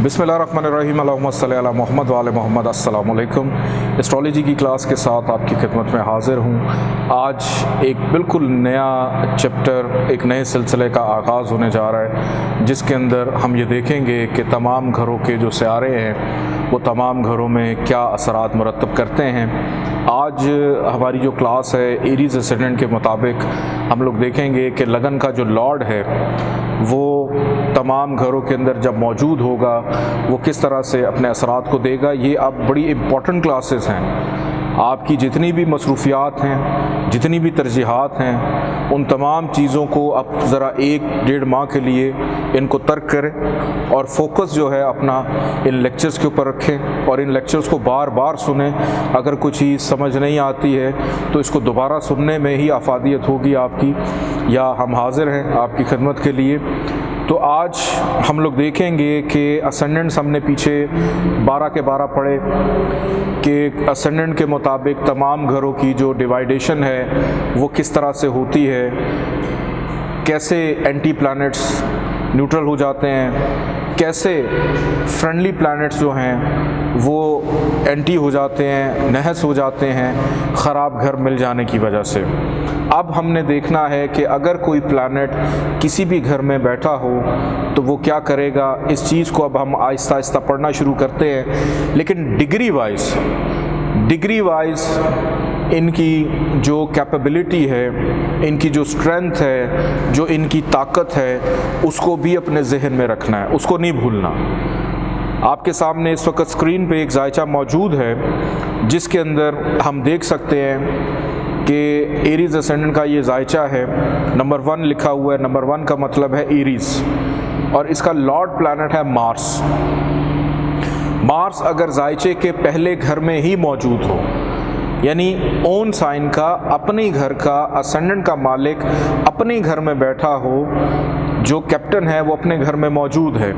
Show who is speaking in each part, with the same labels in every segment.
Speaker 1: बिस्मिल्लाहिर्रहमानिर्रहीम अल्लाहुम्मा सल्ली अला मुहम्मद व आले मुहम्मद। अस्सलाम वालेकुम। एस्ट्रोलॉजी की क्लास के साथ आपकी खिदमत में हाज़िर हूँ। आज एक बिल्कुल नया चैप्टर, एक नए सिलसिले का आगाज़ होने जा रहा है, जिसके अंदर हम ये देखेंगे कि तमाम घरों के जो सियारे हैं वो तमाम घरों में क्या असरात मुरतब करते हैं। आज हमारी जो क्लास है एरीज़ एसेंडेंट के मुताबिक हम लोग देखेंगे कि लगन का जो लॉर्ड है वो तमाम घरों के अंदर जब मौजूद होगा वो किस तरह से अपने असरात को देगा। ये अब बड़ी इम्पॉर्टेंट क्लासेस हैं। आपकी जितनी भी मसरूफियात हैं, जितनी भी तरजीहात हैं, उन तमाम चीज़ों को आप ज़रा 1-1.5 माह के लिए इनको तर्क करें और फोकस जो है अपना इन लेक्चर्स के ऊपर रखें और इन लेक्चर्स को बार बार सुनें। अगर कुछ चीज़ समझ नहीं आती है तो इसको दोबारा सुनने में ही अफादियत होगी आपकी। या हम हाज़िर हैं आपकी खिदमत के लिए। तो आज हम लोग देखेंगे कि असेंडेंट्स हमने पीछे 12 के 12 पढ़े कि असेंडेंट के मुताबिक तमाम घरों की जो डिवाइडेशन है वो किस तरह से होती है, कैसे एंटी प्लैनेट्स न्यूट्रल हो जाते हैं, कैसे फ्रेंडली प्लैनेट्स जो हैं वो एंटी हो जाते हैं, नहस हो जाते हैं ख़राब घर मिल जाने की वजह से। अब हमने देखना है कि अगर कोई प्लैनेट किसी भी घर में बैठा हो तो वो क्या करेगा। इस चीज़ को अब हम आहिस्ता आहिस्ता पढ़ना शुरू करते हैं, लेकिन डिग्री वाइज इनकी जो कैपेबिलिटी है, इनकी जो स्ट्रेंथ है, जो इनकी ताकत है, उसको भी अपने जहन में रखना है, उसको नहीं भूलना। आपके सामने इस वक्त स्क्रीन पे एक जायचा मौजूद है जिसके अंदर हम देख सकते हैं कि एरीज़ असेंडेंट का ये जायचा है। नंबर 1 लिखा हुआ है। नंबर 1 का मतलब है एरीज़ और इसका लॉर्ड प्लैनेट है मार्स। मार्स अगर जायचे के पहले घर में ही मौजूद हो, यानी ओन साइन का, अपने घर का, असेंडेंट का मालिक अपने घर में बैठा हो, जो कैप्टन है वो अपने घर में मौजूद है।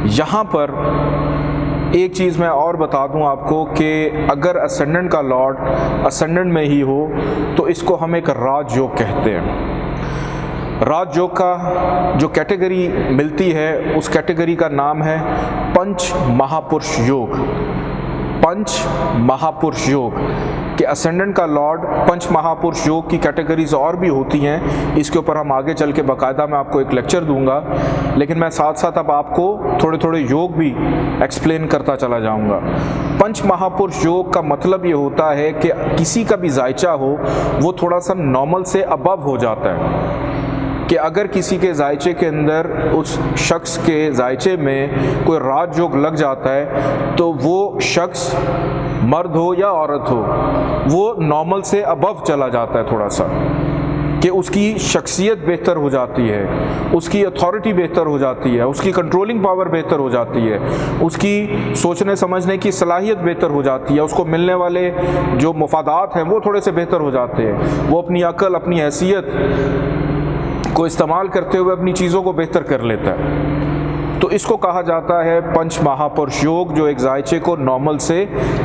Speaker 1: यहाँ पर एक चीज़ मैं और बता दूं आपको कि अगर असेंडेंट का लॉर्ड असेंडेंट में ही हो तो इसको हम एक राजयोग कहते हैं। राजयोग का जो कैटेगरी मिलती है उस कैटेगरी का नाम है पंच महापुरुष योग। पंच महापुरुष योग कि असेंडेंट का लॉर्ड पंच महापुरुष योग की कैटेगरीज और भी होती हैं। इसके ऊपर हम आगे चल के बाकायदा मैं आपको एक लेक्चर दूंगा, लेकिन मैं साथ साथ अब आपको थोड़े थोड़े योग भी एक्सप्लेन करता चला जाऊंगा। पंच महापुरुष योग का मतलब ये होता है कि किसी का भी जायचा हो वो थोड़ा सा नॉर्मल से अबव हो जाता है। कि अगर किसी के जायचे के अंदर, उस शख्स के जायचे में कोई राजयोग लग जाता है तो वो शख्स मर्द हो या औरत हो वो नॉर्मल से अबव चला जाता है थोड़ा सा, कि उसकी शख्सियत बेहतर हो जाती है, उसकी अथॉरिटी बेहतर हो जाती है, उसकी कंट्रोलिंग पावर बेहतर हो जाती है, उसकी सोचने समझने की सलाहियत बेहतर हो जाती है, उसको मिलने वाले जो मुफादात हैं वो थोड़े से बेहतर हो जाते हैं। वो अपनी अकल, अपनी हैसियत को इस्तेमाल करते हुए अपनी चीज़ों को बेहतर कर लेता है। तो इसको कहा जाता है पंच महापुरुष योग, जो एक जायचे को नॉर्मल से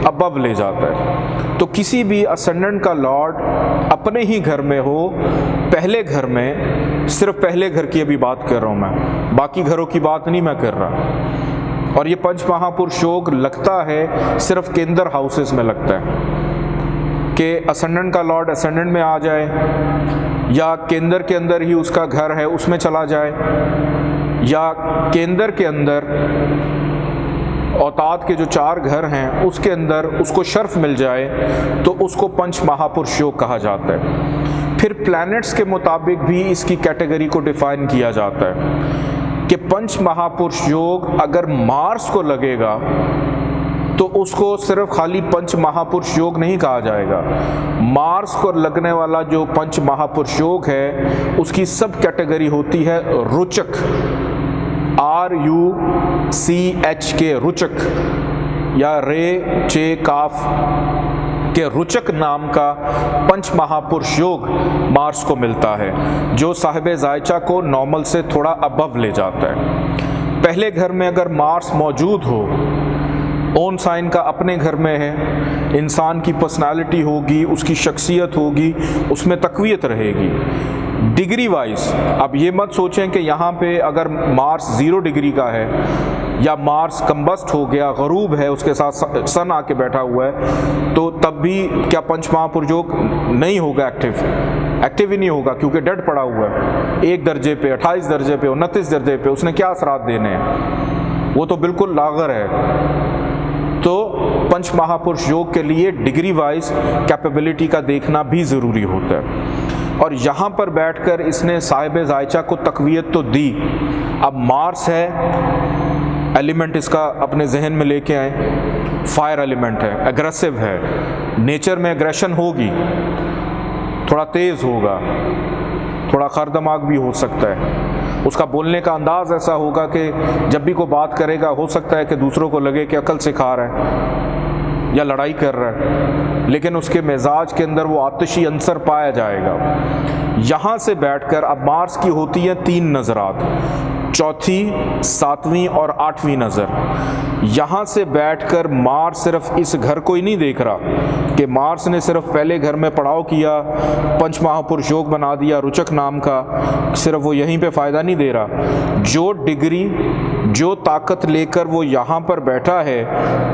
Speaker 1: अबव ले जाता है। तो किसी भी असेंडेंट का लॉर्ड अपने ही घर में हो, पहले घर में, सिर्फ पहले घर की अभी बात कर रहा हूँ मैं, बाकी घरों की बात नहीं मैं कर रहा। और ये पंच महापुरुष योग लगता है सिर्फ केंद्र हाउसेस में लगता है कि असेंडेंट का लॉर्ड असेंडेंट में आ जाए या केंद्र के अंदर ही उसका घर है उसमें चला जाए, या केंद्र के अंदर औताद के जो 4 घर हैं उसके अंदर उसको शर्फ मिल जाए तो उसको पंच महापुरुष योग कहा जाता है। फिर प्लैनेट्स के मुताबिक भी इसकी कैटेगरी को डिफाइन किया जाता है कि पंच महापुरुष योग अगर मार्स को लगेगा तो उसको सिर्फ खाली पंच महापुरुष योग नहीं कहा जाएगा। मार्स को लगने वाला जो पंच महापुरुष योग है उसकी सब कैटेगरी होती है रुचक, RUCH के रुचक, या रे चे काफ के रुचक नाम का पंच महापुरुष योग मार्स को मिलता है, जो साहिब जायचा को नॉर्मल से थोड़ा अबव ले जाता है। पहले घर में अगर मार्स मौजूद हो, ओन साइन का अपने घर में है, इंसान की पर्सनालिटी होगी, उसकी शख्सियत होगी, उसमें तकवीयत रहेगी। डिग्री वाइज अब ये मत सोचें कि यहाँ पे अगर मार्स 0 डिग्री का है या मार्स कंबस्ट हो गया, गरूब है, उसके साथ सन आके बैठा हुआ है, तो तब भी क्या पंच महापुरुष योग नहीं होगा एक्टिव ही नहीं होगा, क्योंकि डेड पड़ा हुआ है 1 दर्जे पे, 28 दर्जे पे, 29 दर्जे पे, उसने क्या असरात देने हैं, वो तो बिल्कुल लागर है। तो पंच महापुरुष योग के लिए डिग्री वाइज कैपेबिलिटी का देखना भी ज़रूरी होता है। और यहाँ पर बैठकर इसने साहिब जायचा को तकवीयत तो दी। अब मार्स है, एलिमेंट इसका अपने जहन में लेके आए, फायर एलिमेंट है, एग्रेसिव है, नेचर में एग्रेशन होगी, थोड़ा तेज़ होगा, थोड़ा खरदमाग भी हो सकता है, उसका बोलने का अंदाज़ ऐसा होगा कि जब भी कोई बात करेगा हो सकता है कि दूसरों को लगे कि अकल सिखा रहा है या लड़ाई कर रहा है, लेकिन उसके मिजाज के अंदर वो आतिशी अंसर पाया जाएगा। यहाँ से बैठकर अब मार्स की होती है 3 नज़रात, चौथी, 7वीं और 8वीं नज़र। यहाँ से बैठकर मार्स सिर्फ इस घर को ही नहीं देख रहा कि मार्स ने सिर्फ पहले घर में पड़ाव किया, पंच महापुरुष योग बना दिया रुचक नाम का, सिर्फ वो यहीं पे फ़ायदा नहीं दे रहा। जो डिग्री, जो ताकत लेकर वो यहाँ पर बैठा है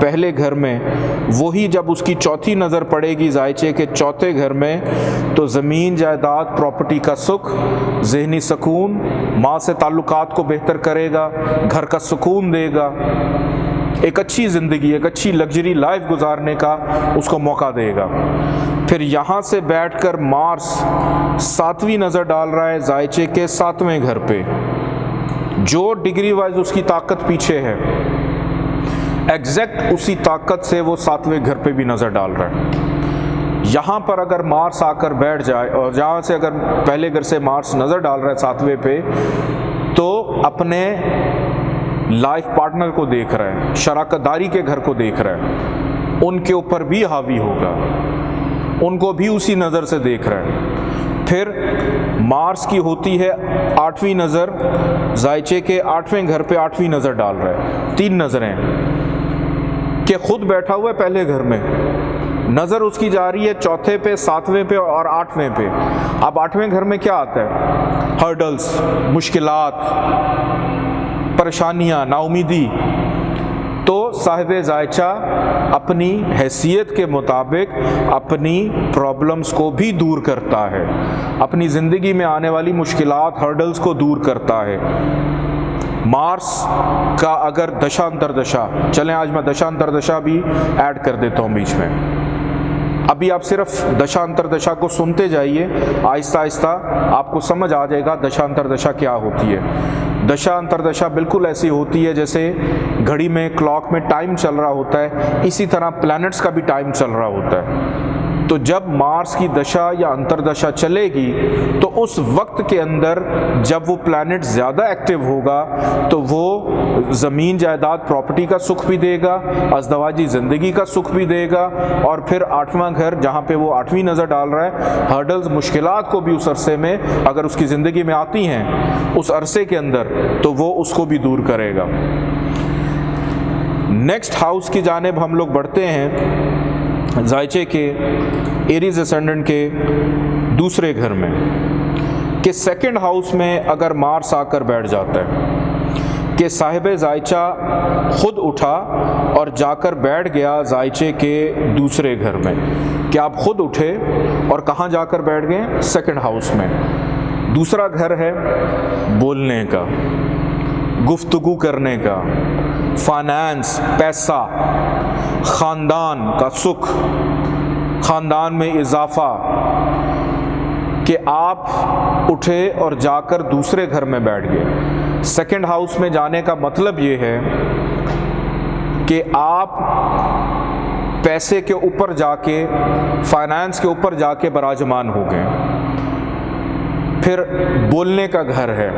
Speaker 1: पहले घर में, वही जब उसकी चौथी नज़र पड़ेगी जायचे के चौथे घर में, तो ज़मीन जायदाद प्रॉपर्टी का सुख, जहनी सुकून, माँ से ताल्लुकात को बेहतर करेगा, घर का सुकून देगा, एक अच्छी ज़िंदगी, एक अच्छी लग्जरी लाइफ गुजारने का उसको मौका देगा। फिर यहाँ से बैठकर मार्स 7वीं नज़र डाल रहा है जायचे के 7वें घर पे, जो डिग्री वाइज उसकी ताकत पीछे है, एग्जैक्ट उसी ताकत से वो 7वें घर पे भी नज़र डाल रहा है। यहाँ पर अगर मार्स आकर बैठ जाए, और जहाँ से अगर पहले घर से मार्स नज़र डाल रहा है 7वें पे, तो अपने लाइफ पार्टनर को देख रहा है, शराकतदारी के घर को देख रहा है, उनके ऊपर भी हावी होगा, उनको भी उसी नज़र से देख रहा है। फिर मार्स की होती है 8वीं नज़र, जायचे के 8वें घर पे 8वीं नज़र डाल रहा है। 3 नज़रें कि खुद बैठा हुआ है पहले घर में, नज़र उसकी जा रही है चौथे पे, 7वें पे और 8वें पे। अब 8वें घर में क्या आता है? हर्डल्स, मुश्किलात, परेशानियाँ, नाउमीदी। तो साहिब जायचा अपनी हैसियत के मुताबिक अपनी प्रॉब्लम्स को भी दूर करता है, अपनी ज़िंदगी में आने वाली मुश्किलात, हर्डल्स को दूर करता है। मार्स का अगर दशा अंतरदशा, चलें आज मैं दशा अंतरदशा भी ऐड कर देता हूँ बीच में, अभी आप सिर्फ दशा अंतरदशा को सुनते जाइए, आहिस्ता आहिस्ता आपको समझ आ जाएगा दशा अंतरदशा क्या होती है। दशा अंतरदशा बिल्कुल ऐसी होती है जैसे घड़ी में, क्लॉक में टाइम चल रहा होता है, इसी तरह प्लैनेट्स का भी टाइम चल रहा होता है। तो जब मार्स की दशा या अंतरदशा चलेगी, तो उस वक्त के अंदर जब वो प्लैनेट ज़्यादा एक्टिव होगा, तो वो ज़मीन जायदाद प्रॉपर्टी का सुख भी देगा, अज़दवाजी ज़िंदगी का सुख भी देगा, और फिर 8वां घर जहाँ पे वो 8वीं नज़र डाल रहा है, हर्डल्स, मुश्किलात को भी उस अरसे में अगर उसकी ज़िंदगी में आती हैं उस अरसे के अंदर, तो वो उसको भी दूर करेगा। नेक्स्ट हाउस की जानिब हम लोग बढ़ते हैं, जायचे के एरीज असेंडेंट के दूसरे घर में, कि सेकंड हाउस में अगर मार्स आकर बैठ जाता है, कि साहिब जायचा खुद उठा और जाकर बैठ गया जायचे के दूसरे घर में, कि आप खुद उठे और कहाँ जाकर बैठ गए? सेकंड हाउस में। दूसरा घर है बोलने का, गुफ्तगू करने का, फाइनेंस, पैसा, ख़ानदान का सुख, ख़ानदान में इजाफा, कि आप उठे और जाकर दूसरे घर में बैठ गए। सेकंड हाउस में जाने का मतलब ये है कि आप पैसे के ऊपर जाके, फाइनेंस के ऊपर जाके बराजमान हो गए। फिर बोलने का घर है,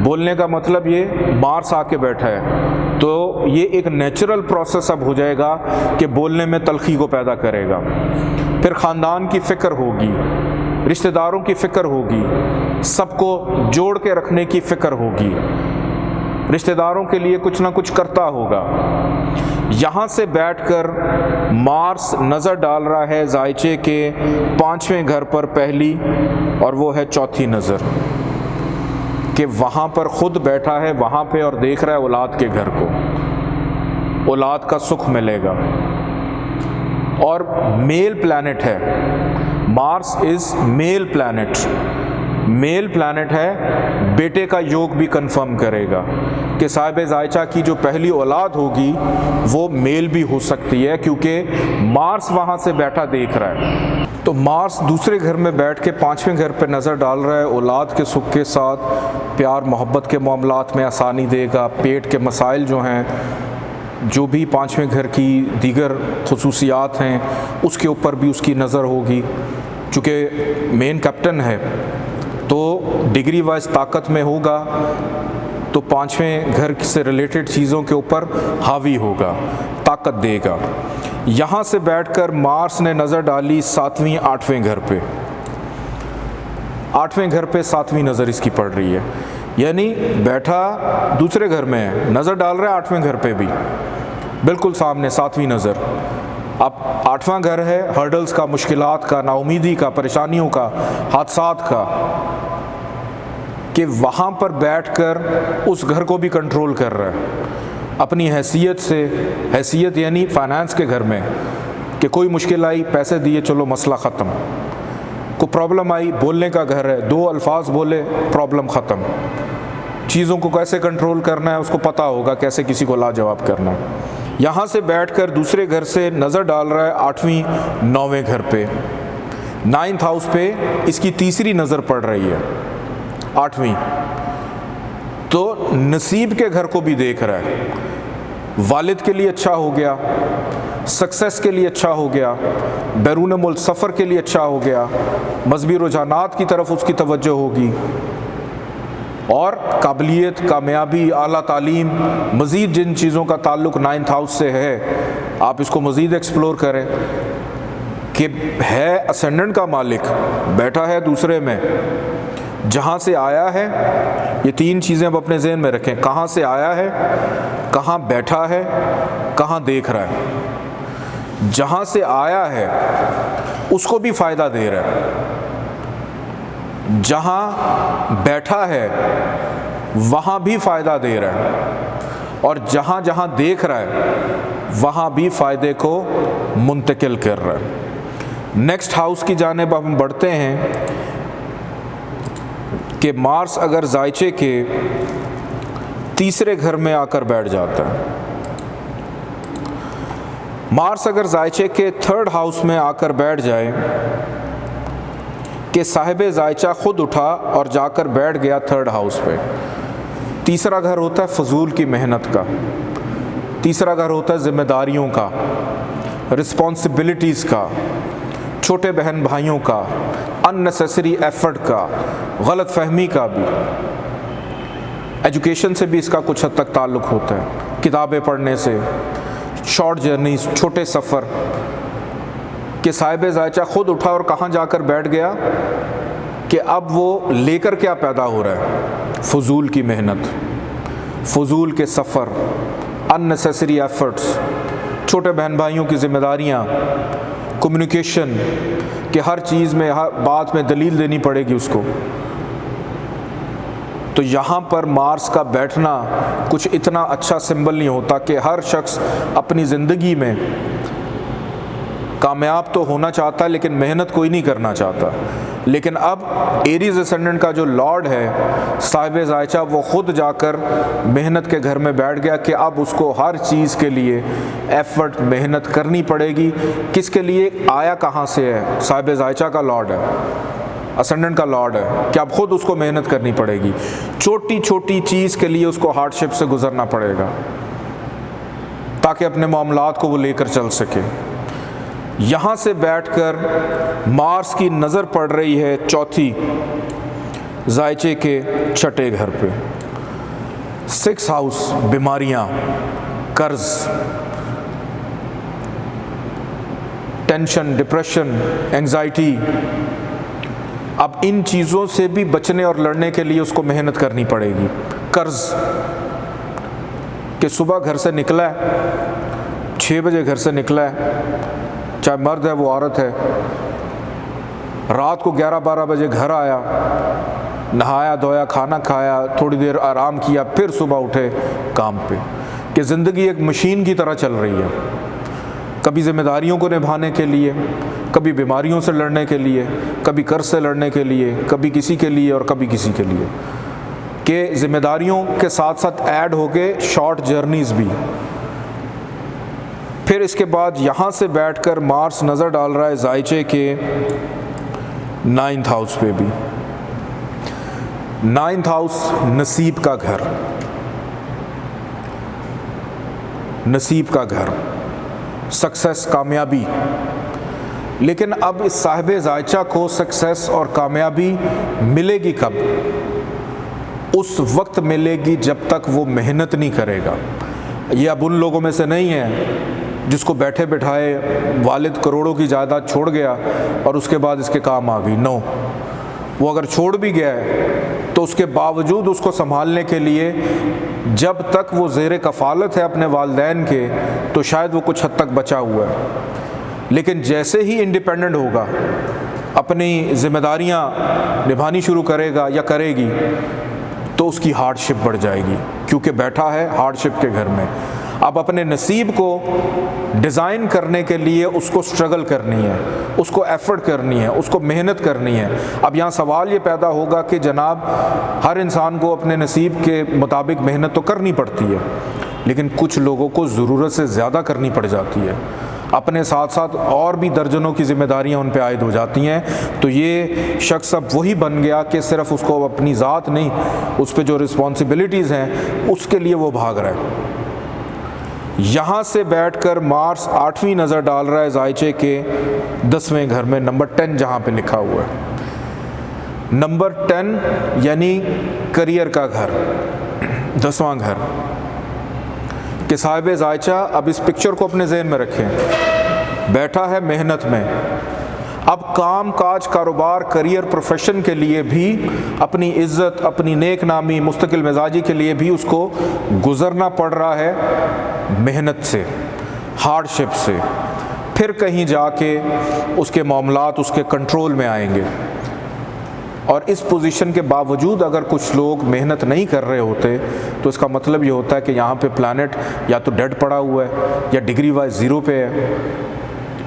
Speaker 1: बोलने का मतलब ये मार्स आके बैठा है, तो ये एक नेचुरल प्रोसेस अब हो जाएगा कि बोलने में तलखी को पैदा करेगा। फिर ख़ानदान की फ़िक्र होगी, रिश्तेदारों की फ़िक्र होगी, सबको जोड़ के रखने की फ़िक्र होगी, रिश्तेदारों के लिए कुछ ना कुछ करता होगा। यहाँ से बैठकर मार्स नज़र डाल रहा है जायचे के 5वें घर पर पहली, और वो है चौथी नज़र। कि वहाँ पर ख़ुद बैठा है वहाँ पे और देख रहा है औलाद के घर को, औलाद का सुख मिलेगा। और मेल प्लैनेट है, Mars is male planet, male planet है, बेटे का योग भी कंफर्म करेगा कि साहिब जायचा की जो पहली औलाद होगी वो मेल भी हो सकती है, क्योंकि मार्स वहाँ से बैठा देख रहा है। तो मार्स दूसरे घर में बैठ के पाँचवें घर पे नज़र डाल रहा है, औलाद के सुख के साथ प्यार मोहब्बत के मामलात में आसानी देगा, पेट के मसाइल जो हैं, जो भी पाँचवें घर की दीगर खुसूसियात हैं उसके ऊपर भी उसकी नज़र होगी। चूँकि मेन कैप्टन है तो डिग्री वाइज ताकत में होगा, तो पाँचवें घर से रिलेटेड चीज़ों के ऊपर हावी होगा, ताकत देगा। यहाँ से बैठकर मार्स ने नज़र डाली सातवीं आठवें घर पे, आठवें घर पे सातवीं नज़र इसकी पड़ रही है, यानी बैठा दूसरे घर में है, नज़र डाल रहा है आठवें घर पे भी, बिल्कुल सामने सातवीं नज़र। अब आठवां घर है हर्डल्स का, मुश्किलात का, नाउमीदी का, परेशानियों का, हादसात का, कि वहाँ पर बैठकर उस घर को भी कंट्रोल कर रहा है अपनी हैसियत से। हैसियत यानी फाइनेंस के घर में, कि कोई मुश्किल आई पैसे दिए चलो मसला ख़त्म, कोई प्रॉब्लम आई बोलने का घर है, दो अल्फाज बोले प्रॉब्लम ख़त्म, चीज़ों को कैसे कंट्रोल करना है उसको पता होगा, कैसे किसी को लाजवाब करना है। यहाँ से बैठकर दूसरे घर से नज़र डाल रहा है आठवीं नौवें घर पे, नाइन्थ हाउस पे इसकी तीसरी नज़र पड़ रही है, आठवीं। तो नसीब के घर को भी देख रहा है, वालिद के लिए अच्छा हो गया, सक्सेस के लिए अच्छा हो गया, बैरून मुल्क सफ़र के लिए अच्छा हो गया, मजहबी रुझानात की तरफ उसकी तवज्जो होगी, और काबिलियत, कामयाबी, आला तालीम, मज़ीद जिन चीज़ों का ताल्लुक़ नाइन्थ हाउस से है आप इसको मज़ीद एक्सप्लोर करें, कि है असेंडेंट का मालिक, बैठा है दूसरे में, जहाँ से आया है, ये तीन चीज़ें अब अपने ज़हन में रखें, कहाँ से आया है, कहाँ बैठा है, कहाँ देख रहा है। जहाँ से आया है उसको भी फ़ायदा दे रहा है, जहाँ बैठा है वहाँ भी फ़ायदा दे रहा है, और जहाँ जहाँ देख रहा है वहाँ भी फ़ायदे को मुंतकिल कर रहा है। नेक्स्ट हाउस की जानिब हम बढ़ते हैं कि मार्स अगर जायचे के तीसरे घर में आकर बैठ जाता है, मार्स अगर जायचे के थर्ड हाउस में आकर बैठ जाए, कि साहिब जायचा खुद उठा और जाकर बैठ गया थर्ड हाउस पे। तीसरा घर होता है फजूल की मेहनत का, तीसरा घर होता है ज़िम्मेदारियों का, रिस्पॉन्सिबिलिटीज़ का, छोटे बहन भाइयों का, अननेसेसरी एफर्ट का, गलत फहमी का भी। एजुकेशन से भी इसका कुछ हद तक ताल्लुक़ होता है, किताबें पढ़ने से, शॉर्ट जर्नीज, छोटे सफ़र, कि साहिब जायचा खुद उठा और कहाँ जाकर बैठ गया, कि अब वो लेकर क्या पैदा हो रहा है, फजूल की मेहनत, फजूल के सफ़र, अननेसेसरी एफर्ट्स, छोटे बहन भाइयों की ज़िम्मेदारियाँ, कम्युनिकेशन, कि हर चीज़ में, हर बात में दलील देनी पड़ेगी उसको। तो यहाँ पर मार्स का बैठना कुछ इतना अच्छा सिंबल नहीं होता, कि हर शख्स अपनी ज़िंदगी में कामयाब तो होना चाहता है लेकिन मेहनत कोई नहीं करना चाहता। लेकिन अब एरीज असेंडेंट का जो लॉर्ड है साहिब जायचा, वो ख़ुद जाकर मेहनत के घर में बैठ गया, कि अब उसको हर चीज़ के लिए एफर्ट, मेहनत करनी पड़ेगी। किसके लिए? आया कहाँ से है? साहिब जायचा का लॉर्ड है, असेंडेंट का लॉर्ड है, कि अब ख़ुद उसको मेहनत करनी पड़ेगी। छोटी छोटी चीज़ के लिए उसको हार्डशिप से गुजरना पड़ेगा ताकि अपने मामलात को वो लेकर चल सके। यहाँ से बैठकर मार्स की नज़र पड़ रही है चौथी जायचे के छठे घर पे। सिक्स हाउस, बीमारियाँ, कर्ज, टेंशन, डिप्रेशन, एंजाइटी। अब इन चीज़ों से भी बचने और लड़ने के लिए उसको मेहनत करनी पड़ेगी। कर्ज, कि सुबह घर से निकला है, 6 बजे घर से निकला है, चाहे मर्द है वो औरत है, रात को 11-12 बजे घर आया, नहाया धोया, खाना खाया, थोड़ी देर आराम किया, फिर सुबह उठे काम पे, कि ज़िंदगी एक मशीन की तरह चल रही है। कभी जिम्मेदारियों को निभाने के लिए, कभी बीमारियों से लड़ने के लिए, कभी कर्ज से लड़ने के लिए, कभी किसी के लिए और कभी किसी के लिए, कि जिम्मेदारियों के साथ साथ ऐड हो गए शॉर्ट जर्नीज़ भी। फिर इसके बाद यहाँ से बैठकर मार्स नज़र डाल रहा है जायचे के 9th हाउस पे भी। 9th हाउस नसीब का घर, नसीब का घर, सक्सेस, कामयाबी। लेकिन अब इस साहिब जायचा को सक्सेस और कामयाबी मिलेगी कब? उस वक्त मिलेगी जब तक वो मेहनत नहीं करेगा। ये अब उन लोगों में से नहीं है जिसको बैठे बिठाए वालिद करोड़ों की जायदाद छोड़ गया और उसके बाद इसके काम आ गई। नो, वो अगर छोड़ भी गया है तो उसके बावजूद उसको संभालने के लिए जब तक वो ज़ेरे कफ़ालत है अपने वालिदैन के, तो शायद वो कुछ हद तक बचा हुआ है। लेकिन जैसे ही इंडिपेंडेंट होगा, अपनी ज़िम्मेदारियाँ निभानी शुरू करेगा या करेगी, तो उसकी हार्डशिप बढ़ जाएगी, क्योंकि बैठा है हार्डशिप के घर में। अब अपने नसीब को डिज़ाइन करने के लिए उसको स्ट्रगल करनी है, उसको एफर्ट करनी है, उसको मेहनत करनी है। अब यहाँ सवाल ये पैदा होगा कि जनाब, हर इंसान को अपने नसीब के मुताबिक मेहनत तो करनी पड़ती है, लेकिन कुछ लोगों को ज़रूरत से ज़्यादा करनी पड़ जाती है, अपने साथ साथ और भी दर्जनों की जिम्मेदारियां उन पे आयद हो जाती हैं। तो ये शख्स अब वही बन गया कि सिर्फ उसको अपनी ज़ात नहीं, उस पे जो रिस्पॉन्सिबिलिटीज़ हैं उसके लिए वो भाग रहा है। यहाँ से बैठकर मार्स 8वीं नज़र डाल रहा है जायचे के 10वें घर में, नंबर 10 जहाँ पे लिखा हुआ है। नंबर 10 यानी करियर का घर, 10वां घर। कि साहिब जायचा, अब इस पिक्चर को अपने जहन में रखें, बैठा है मेहनत में। अब काम काज, कारोबार, करियर, प्रोफेशन के लिए भी, अपनी इज़्ज़त, अपनी नेक नामी, मुस्तकिल मिजाजी के लिए भी उसको गुज़रना पड़ रहा है मेहनत से, हार्डशिप से। फिर कहीं जाके उसके मामलात उसके कंट्रोल में आएंगे। और इस पोजीशन के बावजूद अगर कुछ लोग मेहनत नहीं कर रहे होते, तो इसका मतलब ये होता है कि यहाँ पे प्लैनेट या तो डेड पड़ा हुआ है या डिग्री वाइज 0 पे है।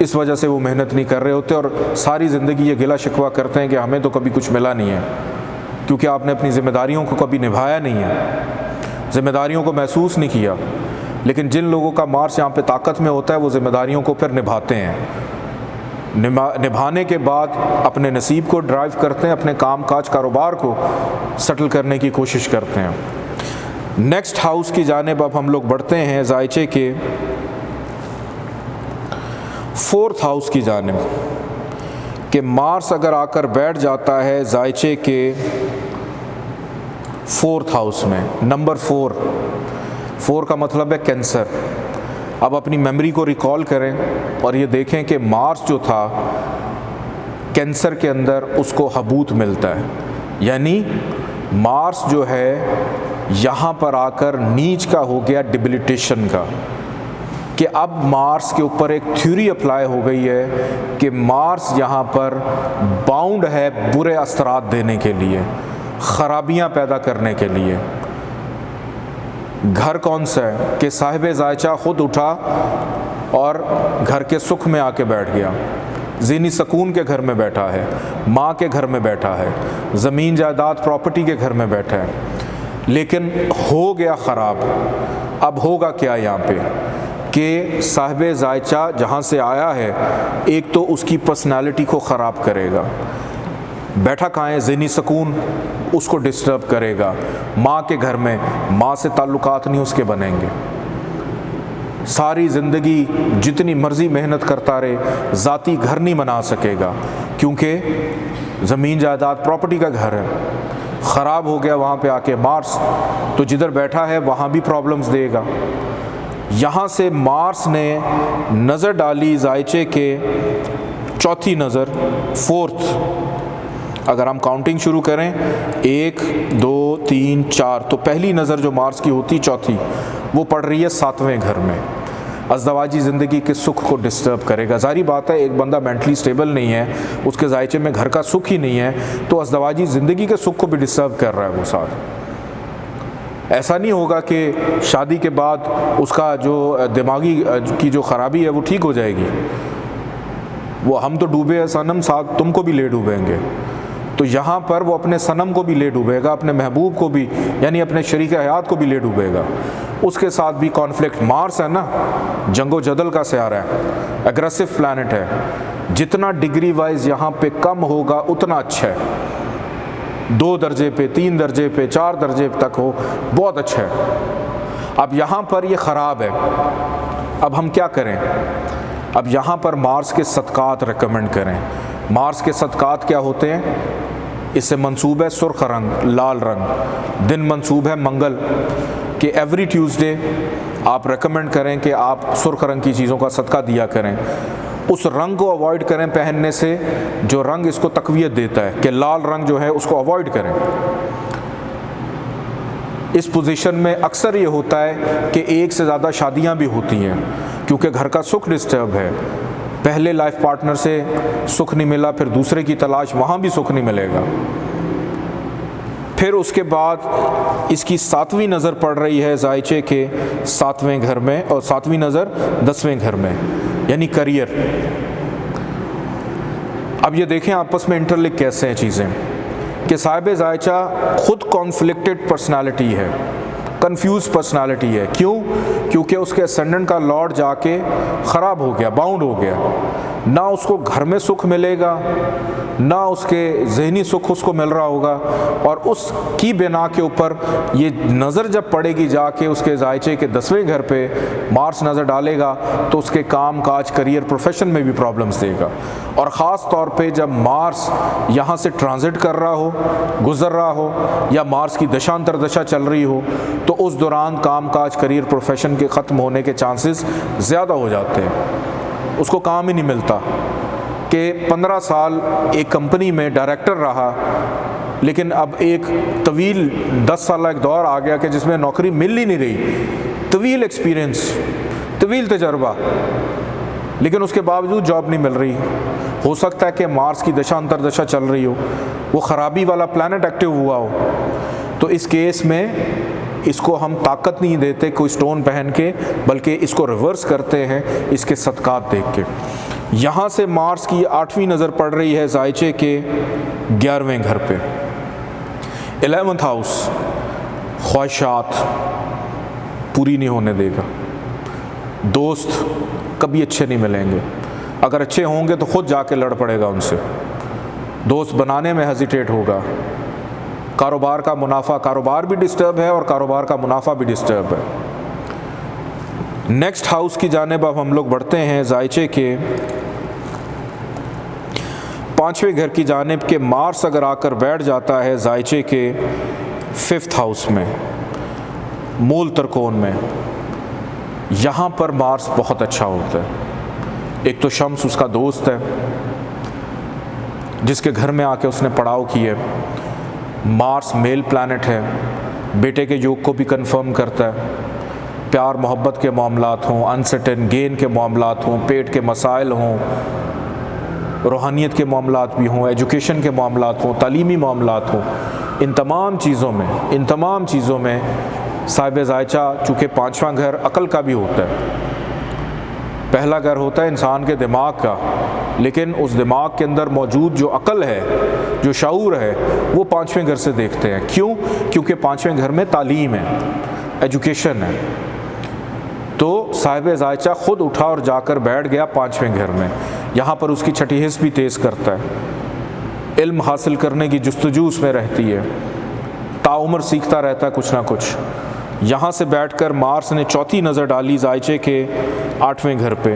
Speaker 1: इस वजह से वो मेहनत नहीं कर रहे होते और सारी ज़िंदगी ये गिला शिकवा करते हैं कि हमें तो कभी कुछ मिला नहीं है, क्योंकि आपने अपनी ज़िम्मेदारियों को कभी निभाया नहीं है, ज़िम्मेदारियों को महसूस नहीं किया। लेकिन जिन लोगों का मार्स यहाँ पे ताकत में होता है, वो ज़िम्मेदारियों को फिर निभाते हैं। निभाने के बाद अपने नसीब को ड्राइव करते हैं, अपने काम काज, कारोबार को सेटल करने की कोशिश करते हैं। नेक्स्ट हाउस की जानिब अब हम लोग बढ़ते हैं, जायचे के 4th हाउस की जानिब। कि मार्स अगर आकर बैठ जाता है जायचे के 4th हाउस में, नंबर 4 का मतलब है कैंसर। अब अपनी मेमोरी को रिकॉल करें और ये देखें कि मार्स जो था कैंसर के अंदर उसको हबूत मिलता है, यानी मार्स जो है यहाँ पर आकर नीच का हो गया, डिबिलिटेशन का। कि अब मार्स के ऊपर एक थ्योरी अप्लाई हो गई है कि मार्स यहाँ पर बाउंड है बुरे असरात देने के लिए, ख़राबियाँ पैदा करने के लिए। घर कौन सा है कि साहिब जायचा खुद उठा और घर के सुख में आके बैठ गया, ज़हनी सकून के घर में बैठा है, माँ के घर में बैठा है, ज़मीन जायदाद प्रॉपर्टी के घर में बैठा है, लेकिन हो गया ख़राब। अब होगा क्या यहाँ पे कि साहिब जायचा जहाँ से आया है, एक तो उसकी पर्सनालिटी को ख़राब करेगा, बैठा कहाँ है, ज़हनी सकून उसको डिस्टर्ब करेगा। माँ के घर में माँ से ताल्लुकात नहीं उसके बनेंगे, सारी ज़िंदगी जितनी मर्ज़ी मेहनत करता रहे, ज़ाती घर नहीं बना सकेगा, क्योंकि ज़मीन जायदाद प्रॉपर्टी का घर है। ख़राब हो गया वहाँ पे आके मार्स, तो जिधर बैठा है वहाँ भी प्रॉब्लम्स देगा। यहाँ से मार्स ने नज़र डाली जायचे के 4थी नज़र, 4th। अगर हम काउंटिंग शुरू करें 1 2 3 4, तो पहली नज़र जो मार्स की होती 4थी, वो पड़ रही है 7वें घर में। अज़दवाजी ज़िंदगी के सुख को डिस्टर्ब करेगा। ज़ाहिर बात है, एक बंदा मेंटली स्टेबल नहीं है, उसके जायचे में घर का सुख ही नहीं है, तो अज़दवाजी ज़िंदगी के सुख को भी डिस्टर्ब कर रहा है वो साथ। ऐसा नहीं होगा कि शादी के बाद उसका जो दिमागी की जो ख़राबी है वो ठीक हो जाएगी। वो हम तो डूबे हैं सनम, साथ तुमको भी ले डूबेंगे। तो यहाँ पर वो अपने सनम को भी ले डूबेगा, अपने महबूब को भी, यानी अपने शरीक हयात को भी ले डूबेगा। उसके साथ भी कॉन्फ्लिक्ट। मार्स है ना, जंगो जदल का सयारा है, एग्रेसिव प्लैनेट है। जितना डिग्री वाइज यहाँ पे कम होगा उतना अच्छा है। 2 दर्जे पे, 3 दर्जे पे, 4 दर्जे तक हो, बहुत अच्छा है। अब यहाँ पर ये ख़राब है, अब हम क्या करें? अब यहाँ पर मार्स के सदक़ात रिकमेंड करें। मार्स के सदक़ात क्या होते हैं? इससे मंसूब है सुर्ख रंग, लाल रंग। दिन मंसूब है मंगल, कि एवरी ट्यूसडे आप रेकमेंड करें कि आप सुर्ख रंग की चीज़ों का सदका दिया करें। उस रंग को अवॉइड करें पहनने से जो रंग इसको तक़वियत देता है, कि लाल रंग जो है उसको अवॉइड करें। इस पोजीशन में अक्सर ये होता है कि एक से ज़्यादा शादियां भी होती हैं, क्योंकि घर का सुख डिस्टर्ब है। पहले लाइफ पार्टनर से सुख नहीं मिला, फिर दूसरे की तलाश, वहाँ भी सुख नहीं मिलेगा। फिर उसके बाद इसकी 7वीं नज़र पड़ रही है जायचे के 7वें घर में, और 7वीं नज़र 10वें घर में, यानी करियर। अब ये देखें आपस में इंटरलिंक कैसे हैं चीज़ें, कि साहिब जायचा खुद कॉन्फ्लिक्टेड पर्सनालिटी है, कंफ्यूज पर्सनालिटी है। क्यों? क्योंकि उसके असेंडेंट का लॉर्ड जाके ख़राब हो गया, बाउंड हो गया। ना उसको घर में सुख मिलेगा, ना उसके ज़हनी सुख उसको मिल रहा होगा, और उसकी बिना के ऊपर ये नज़र जब पड़ेगी जाके उसके जायचे के 10वें घर पे मार्स नज़र डालेगा, तो उसके काम काज, करियर, प्रोफेशन में भी प्रॉब्लम्स देगा। और ख़ास तौर पे जब मार्स यहाँ से ट्रांजिट कर रहा हो, गुज़र रहा हो, या मार्स की दशांतर दशा चल रही हो, तो उस दौरान काम काज, करियर, प्रोफेशन के ख़त्म होने के चांसेस ज़्यादा हो जाते हैं। उसको काम ही नहीं मिलता। कि 15 साल एक कंपनी में डायरेक्टर रहा, लेकिन अब एक तवील 10 साल एक दौर आ गया कि जिसमें नौकरी मिल ही नहीं रही। तवील एक्सपीरियंस, तवील तजर्बा, लेकिन उसके बावजूद जॉब नहीं मिल रही। हो सकता है कि मार्स की दशा अंतरदशा चल रही हो, वो ख़राबी वाला प्लैनेट एक्टिव हुआ हो। तो इस केस में इसको हम ताकत नहीं देते कोई स्टोन पहन के, बल्कि इसको रिवर्स करते हैं इसके सदक़ात देख के। यहाँ से मार्स की 8वीं नज़र पड़ रही है जायचे के 11वें घर पे। 11th हाउस ख्वाहिशात पूरी नहीं होने देगा। दोस्त कभी अच्छे नहीं मिलेंगे, अगर अच्छे होंगे तो ख़ुद जाके लड़ पड़ेगा उनसे। दोस्त बनाने में हेजिटेट होगा। कारोबार का मुनाफा, कारोबार भी डिस्टर्ब है और कारोबार का मुनाफा भी डिस्टर्ब है। नेक्स्ट हाउस की जानिब अब हम लोग बढ़ते हैं जायचे के 5वें घर की जानिब के। मार्स अगर आकर बैठ जाता है जायचे के 5th हाउस में, मूल त्रिकोण में, यहाँ पर मार्स बहुत अच्छा होता है। एक तो शम्स उसका दोस्त है, जिसके घर में आके उसने पड़ाव किए। मार्स मेल प्लैनेट है, बेटे के योग को भी कंफर्म करता है। प्यार मोहब्बत के मामलात हों, अनसर्टेन गेन के मामलात हों, पेट के मसाइल हों, रूहानियत के मामलात भी हों, एजुकेशन के मामलात हों, तालीमी मामलात हों, इन तमाम चीज़ों में साहिब जायचा चूँकि 5वां घर अक़ल का भी होता है। पहला घर होता है इंसान के दिमाग का, लेकिन उस दिमाग के अंदर मौजूद जो अक़ल है, जो शऊर है, वो 5वें घर से देखते हैं। क्यों? क्योंकि 5वें घर में तालीम है, एजुकेशन है। तो साहिब जायचा ख़ुद उठा और जाकर बैठ गया 5वें घर में। यहाँ पर उसकी छठी हिस्स भी तेज़ करता है, इल्म हासिल करने की जुस्तजू उसमें रहती है, ताउम्र सीखता रहता है कुछ ना कुछ। यहाँ से बैठकर मार्स ने 4थी नज़र डाली जायचे के 8वें घर पे।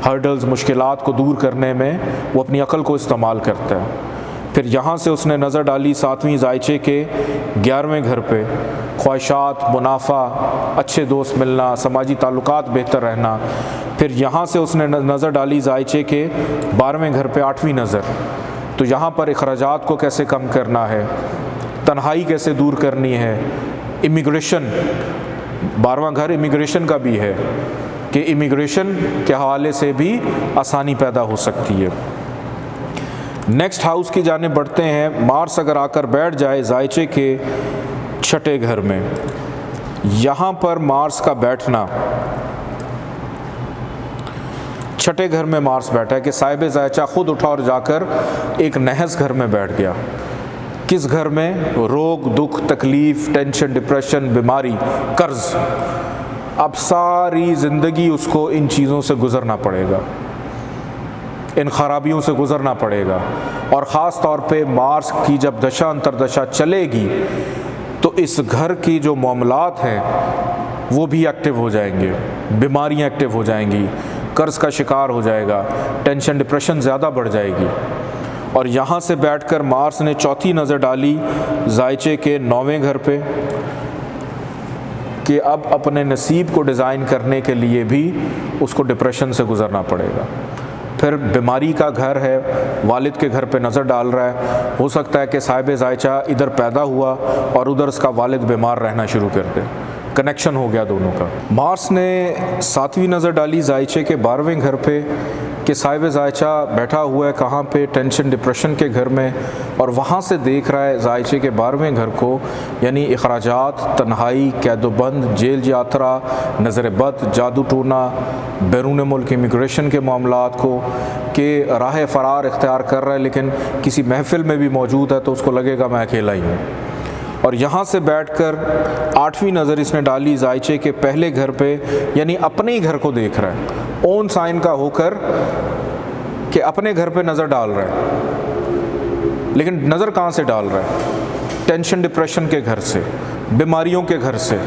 Speaker 1: हर्डल्स, मुश्किलात को दूर करने में वो अपनी अक़ल को इस्तेमाल करता है। फिर यहाँ से उसने नज़र डाली 7वीं जायचे के 11वें घर पे। ख्वाहिशात, मुनाफा, अच्छे दोस्त मिलना, समाजी ताल्लुकात बेहतर रहना। फिर यहाँ से उसने नज़र डाली जायचे के 12वें घर पे, 8वीं नज़र। तो यहाँ पर अखराजात को कैसे कम करना है, तन्हाई कैसे दूर करनी है, इमिग्रेशन, 12वां घर इमिग्रेशन का भी है। कि इमिग्रेशन के हवाले से भी आसानी पैदा हो सकती है। नेक्स्ट हाउस की जाने बढ़ते हैं। मार्स अगर आकर बैठ जाए जायचे के छठे घर में, यहाँ पर मार्स का बैठना, छठे घर में मार्स बैठा है कि साहिब जायचा खुद उठा और जाकर एक नहस घर में बैठ गया। किस घर में? रोग, दुख, तकलीफ़, टेंशन, डिप्रेशन, बीमारी, कर्ज। अब सारी ज़िंदगी उसको इन चीज़ों से गुज़रना पड़ेगा, इन खराबियों से गुज़रना पड़ेगा। और ख़ास तौर पे मार्स की जब दशा अंतरदशा चलेगी तो इस घर की जो मामलात हैं वो भी एक्टिव हो जाएंगे, बीमारियां एक्टिव हो जाएंगी, कर्ज का शिकार हो जाएगा, टेंशन डिप्रेशन ज़्यादा बढ़ जाएगी। और यहाँ से बैठकर मार्स ने चौथी नज़र डाली जायचे के 9वें घर पे कि अब अपने नसीब को डिज़ाइन करने के लिए भी उसको डिप्रेशन से गुज़रना पड़ेगा। फिर बीमारी का घर है, वालिद के घर पे नज़र डाल रहा है। हो सकता है कि साहिब जायचा इधर पैदा हुआ और उधर उसका वालिद बीमार रहना शुरू कर दे, कनेक्शन हो गया दोनों का। मार्स ने 7वीं नज़र डाली जायचे के 12वें घर पे कि साहिब जायचा बैठा हुआ है कहाँ पे? टेंशन डिप्रेशन के घर में। और वहाँ से देख रहा है जायचे के 12वें घर को, यानी अखराजात, तन्हाई, कैदोबंद, जेल यात्रा, नज़र बद, जादू टोना, बैरून मुल्क इमिग्रेशन के मामलात को, कि राह फ़रार इख्तियार कर रहा है लेकिन किसी महफिल में भी मौजूद है तो उसको लगेगा मैं अकेला ही हूँ। और यहाँ से बैठकर 8वीं नज़र इसने डाली जायचे के पहले घर पे, यानी अपने ही घर को देख रहा है, ओन साइन का होकर कि अपने घर पे नज़र डाल रहा है। लेकिन नज़र कहाँ से डाल रहा है? टेंशन डिप्रेशन के घर से, बीमारियों के घर से।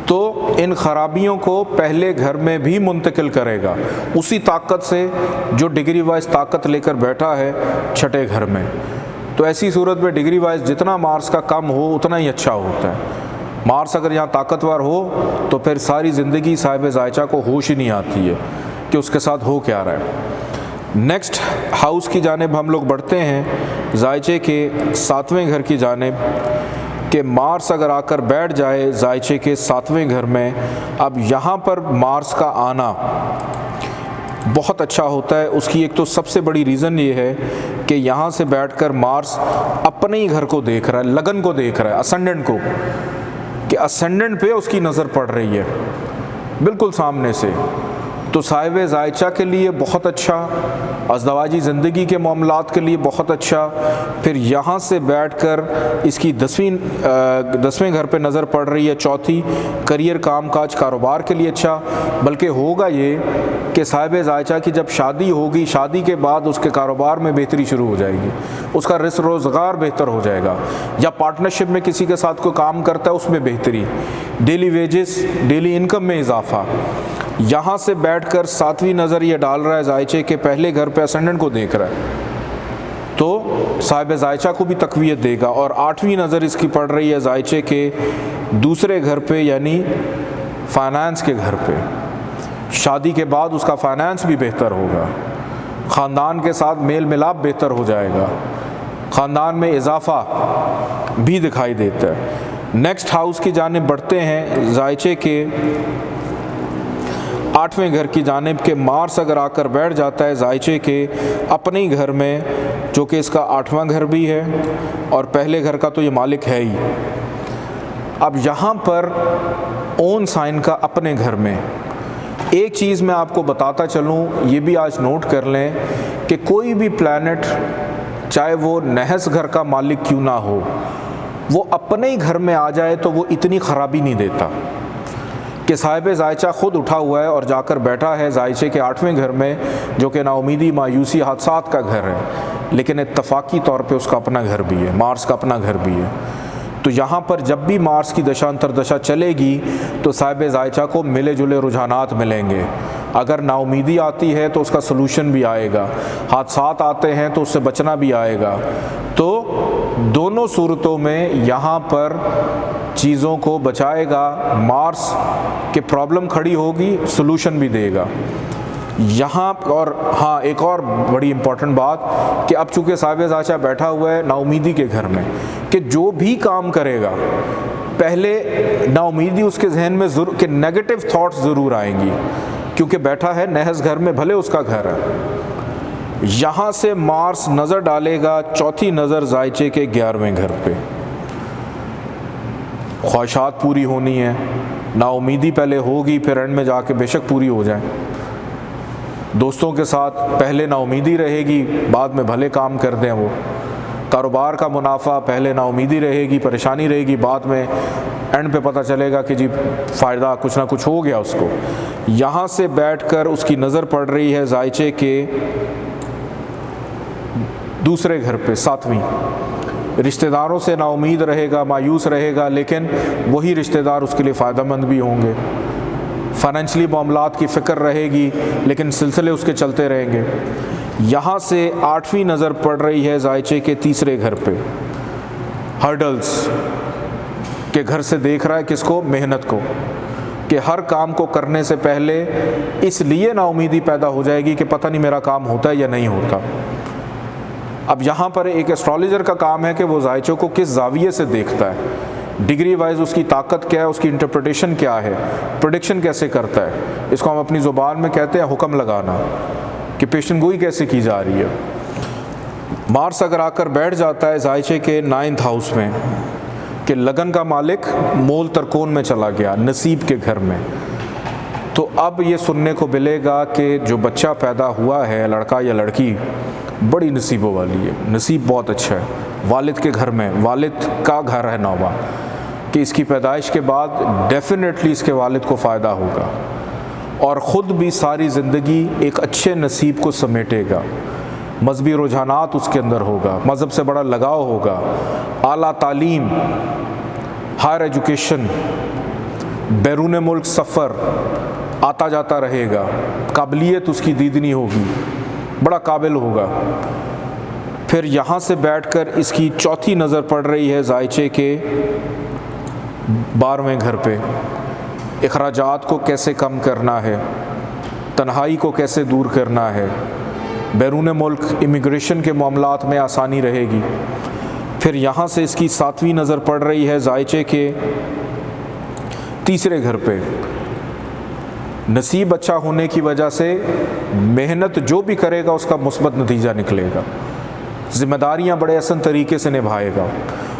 Speaker 1: तो इन खराबियों को पहले घर में भी मुंतकिल करेगा, उसी ताकत से जो डिग्री वाइज ताकत लेकर बैठा है छठे घर में। तो ऐसी सूरत में डिग्री वाइज जितना मार्स का कम हो उतना ही अच्छा होता है। मार्स अगर यहाँ ताकतवर हो तो फिर सारी ज़िंदगी साहिब जायचा को होश ही नहीं आती है कि उसके साथ हो क्या रहा है। नेक्स्ट हाउस की जानिब हम लोग बढ़ते हैं, जायचे के 7वें घर की जानिब, कि मार्स अगर आकर बैठ जाए जायचे के 7वें घर में। अब यहाँ पर मार्स का आना बहुत अच्छा होता है। उसकी एक तो सबसे बड़ी रीज़न ये है कि यहाँ से बैठकर मार्स अपने ही घर को देख रहा है, लगन को देख रहा है, असेंडेंट को, कि असेंडेंट पे उसकी नज़र पड़ रही है बिल्कुल सामने से। तो साहिब जायचा के लिए बहुत अच्छा, अज़दवाजी ज़िंदगी के मामलात के लिए बहुत अच्छा। फिर यहाँ से बैठकर इसकी 10वें घर पे नज़र पड़ रही है, चौथी, करियर, कामकाज, कारोबार के लिए अच्छा। बल्कि होगा ये कि साहिब जायचा की जब शादी होगी, शादी के बाद उसके कारोबार में बेहतरी शुरू हो जाएगी, उसका रिस्क रोज़गार बेहतर हो जाएगा, या पार्टनरशिप में किसी के साथ कोई काम करता है उसमें बेहतरी, डेली वेजेस, डेली इनकम में इजाफा। यहाँ से बैठकर 7वीं नज़र ये डाल रहा है जायचे के पहले घर पे, असेंडेंट को देख रहा है, तो साहिब जायचा को भी तक़वियत देगा। और 8वीं नज़र इसकी पड़ रही है जायचे के दूसरे घर पे, यानी फाइनेंस के घर पे। शादी के बाद उसका फाइनेंस भी बेहतर होगा, ख़ानदान के साथ मेल मिलाप बेहतर हो जाएगा, ख़ानदान में इजाफा भी दिखाई देता है। नेक्स्ट हाउस की जानिब बढ़ते हैं, जायचे के 8वें घर की जानिब, के मार्स अगर आकर बैठ जाता है जायचे के अपने ही घर में, जो कि इसका 8वां घर भी है और पहले घर का तो ये मालिक है ही। अब यहाँ पर ओन साइन का अपने घर में, एक चीज़ मैं आपको बताता चलूँ, ये भी आज नोट कर लें कि कोई भी प्लैनेट, चाहे वो नहस घर का मालिक क्यों ना हो, वो अपने ही घर में आ जाए तो वो इतनी ख़राबी नहीं देता। कि साहिब जायचा ख़ुद उठा हुआ है और जाकर बैठा है जायचे के 8वें घर में, जो कि नाउमीदी, मायूसी, हादसात का घर है, लेकिन इत्तफ़ाक़ी तौर पे उसका अपना घर भी है, मार्स का अपना घर भी है। तो यहाँ पर जब भी मार्स की दशा अंतरदशा चलेगी तो साहिब जायचा को मिले जुले रुझानात मिलेंगे। अगर नाउमीदी आती है तो उसका सलूशन भी आएगा, हादसात आते हैं तो उससे बचना भी आएगा। तो दोनों सूरतों में यहाँ पर चीज़ों को बचाएगा मार्स, के प्रॉब्लम खड़ी होगी सलूशन भी देगा यहाँ। और हाँ, एक और बड़ी इम्पॉर्टेंट बात कि अब चूँकि साहिब जायचा बैठा हुआ है नाउमीदी के घर में, कि जो भी काम करेगा पहले नाउमीदी उसके जहन में ज़रूर कि नेगेटिव थॉट्स ज़रूर आएंगी, क्योंकि बैठा है महज घर में, भले उसका घर है। यहाँ से मार्स नज़र डालेगा चौथी नज़र जायचे के 11वें घर पे। ख्वाहिशात पूरी होनी है, नाउमीदी पहले होगी, फिर एंड में जाके बेशक पूरी हो जाए। दोस्तों के साथ पहले नाउमीदी रहेगी, बाद में भले काम कर दें वो। कारोबार का मुनाफा पहले नाउमीदी रहेगी, परेशानी रहेगी, बाद में एंड पे पता चलेगा कि जी फ़ायदा कुछ ना कुछ हो गया उसको। यहाँ से बैठकर उसकी नज़र पड़ रही है जायचे के दूसरे घर पे, 7वीं। रिश्तेदारों से नाउमीद रहेगा, मायूस रहेगा, लेकिन वही रिश्तेदार उसके लिए फ़ायदेमंद भी होंगे। फाइनेंशियली मामलात की फ़िक्र रहेगी, लेकिन सिलसिले उसके चलते रहेंगे। यहाँ से 8वीं नज़र पड़ रही है जायचे के तीसरे घर पे। हर्डल्स के घर से देख रहा है किसको? मेहनत को, कि हर काम को करने से पहले इसलिए नाउमीदी पैदा हो जाएगी कि पता नहीं मेरा काम होता है या नहीं होता। अब यहाँ पर एक एस्ट्रोलॉजर का काम है कि वो जायचों को किस जाविये से देखता है, डिग्री वाइज उसकी ताकत क्या है, उसकी इंटरप्रिटेशन क्या है, प्रेडिक्शन कैसे करता है। इसको हम अपनी ज़ुबान में कहते हैं हुक्म लगाना, कि पेशनगोई कैसे की जा रही है। मार्स अगर आकर बैठ जाता है जायचे के 9th हाउस में, कि लगन का मालिक मोल तरकोन में चला गया, नसीब के घर में, तो अब ये सुनने को मिलेगा कि जो बच्चा पैदा हुआ है, लड़का या लड़की, बड़ी नसीबों वाली है, नसीब बहुत अच्छा है, वालिद के घर में, वालिद का घर है 9वां, कि इसकी पैदाइश के बाद डेफिनेटली इसके वालिद को फ़ायदा होगा और ख़ुद भी सारी ज़िंदगी एक अच्छे नसीब को समेटेगा। मजहबी रुझानात उसके अंदर होगा, मज़हब से बड़ा लगाव होगा, आला तालीम, हायर एजुकेशन, बैरून मुल्क सफ़र, आता जाता रहेगा, काबिलियत उसकी दीदनी होगी, बड़ा काबिल होगा। फिर यहाँ से बैठकर इसकी चौथी नज़र पड़ रही है जायचे के 12वें घर पे। इखराजात को कैसे कम करना है, तन्हाई को कैसे दूर करना है, बैरून मुल्क इमिग्रेशन के मामलात में आसानी रहेगी। फिर यहाँ से इसकी 7वीं नज़र पड़ रही है जायचे के तीसरे घर पे। नसीब अच्छा होने की वजह से मेहनत जो भी करेगा उसका मुस्बत नतीजा निकलेगा, ज़िम्मेदारियाँ बड़े आसान तरीके से निभाएगा,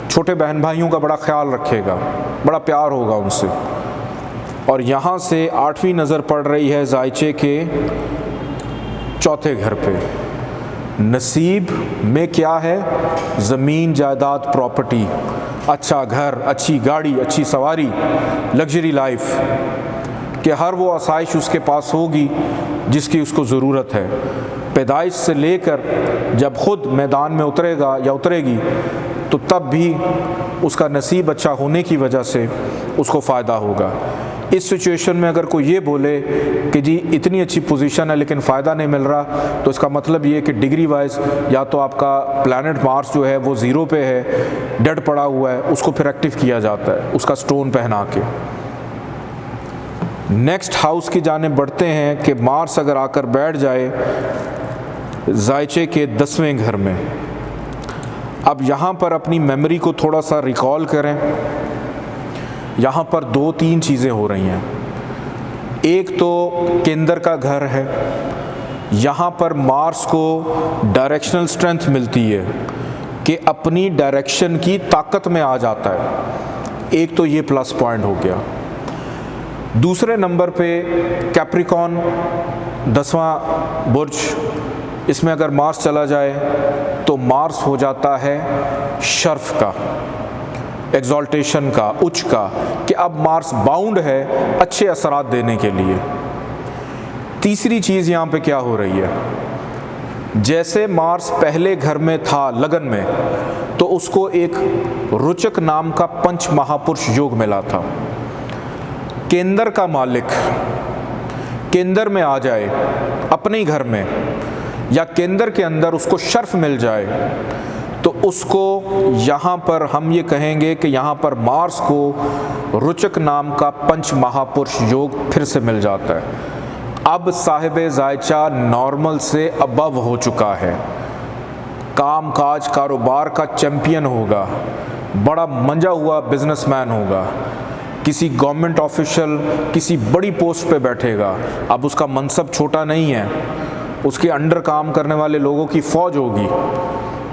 Speaker 1: छोटे बहन भाइयों का बड़ा ख्याल रखेगा, बड़ा प्यार होगा उनसे। और यहाँ से 8वीं नज़र पड़ रही है जायचे के चौथे घर पे। नसीब में क्या है? ज़मीन, जायदाद, प्रॉपर्टी, अच्छा घर, अच्छी गाड़ी, अच्छी सवारी, लग्जरी लाइफ, कि हर वो आसाइश उसके पास होगी जिसकी उसको ज़रूरत है। पैदाइश से लेकर जब ख़ुद मैदान में उतरेगा या उतरेगी तो तब भी उसका नसीब अच्छा होने की वजह से उसको फ़ायदा होगा। इस सिचुएशन में अगर कोई ये बोले कि जी इतनी अच्छी पोजीशन है लेकिन फ़ायदा नहीं मिल रहा, तो इसका मतलब ये कि डिग्री वाइज या तो आपका प्लैनेट मार्स जो है वो 0 पे है, डेड पड़ा हुआ है, उसको फिर एक्टिव किया जाता है उसका स्टोन पहना के। नेक्स्ट हाउस की जानिब बढ़ते हैं कि मार्स अगर आकर बैठ जाए जायचे के 10वें घर में। अब यहाँ पर अपनी मेमोरी को थोड़ा सा रिकॉल करें। यहाँ पर 2-3 चीज़ें हो रही हैं। एक तो केंद्र का घर है, यहाँ पर मार्स को डायरेक्शनल स्ट्रेंथ मिलती है कि अपनी डायरेक्शन की ताकत में आ जाता है। एक तो ये प्लस पॉइंट हो गया। दूसरे नंबर पे कैप्रिकॉन 10वां बुर्ज, इसमें अगर मार्स चला जाए तो मार्स हो जाता है शर्फ का, एग्जॉल्टेशन का, उच्च का, कि अब मार्स बाउंड है अच्छे असरात देने के लिए। तीसरी चीज़ यहाँ पे क्या हो रही है, जैसे मार्स पहले घर में था लगन में, तो उसको एक रुचक नाम का पंच महापुरुष योग मिला था। केंद्र का मालिक केंद्र में आ जाए अपने ही घर में, या केंद्र के अंदर उसको शर्फ मिल जाए, तो उसको यहाँ पर हम ये कहेंगे कि यहाँ पर मार्स को रुचक नाम का पंच महापुरुष योग फिर से मिल जाता है। अब साहिब जायचा नॉर्मल से अबव हो चुका है, काम काज कारोबार का चैंपियन होगा, बड़ा मंजा हुआ बिजनेसमैन होगा, किसी गवर्नमेंट ऑफिशियल किसी बड़ी पोस्ट पे बैठेगा। अब उसका मनसब छोटा नहीं है, उसके अंडर काम करने वाले लोगों की फ़ौज होगी,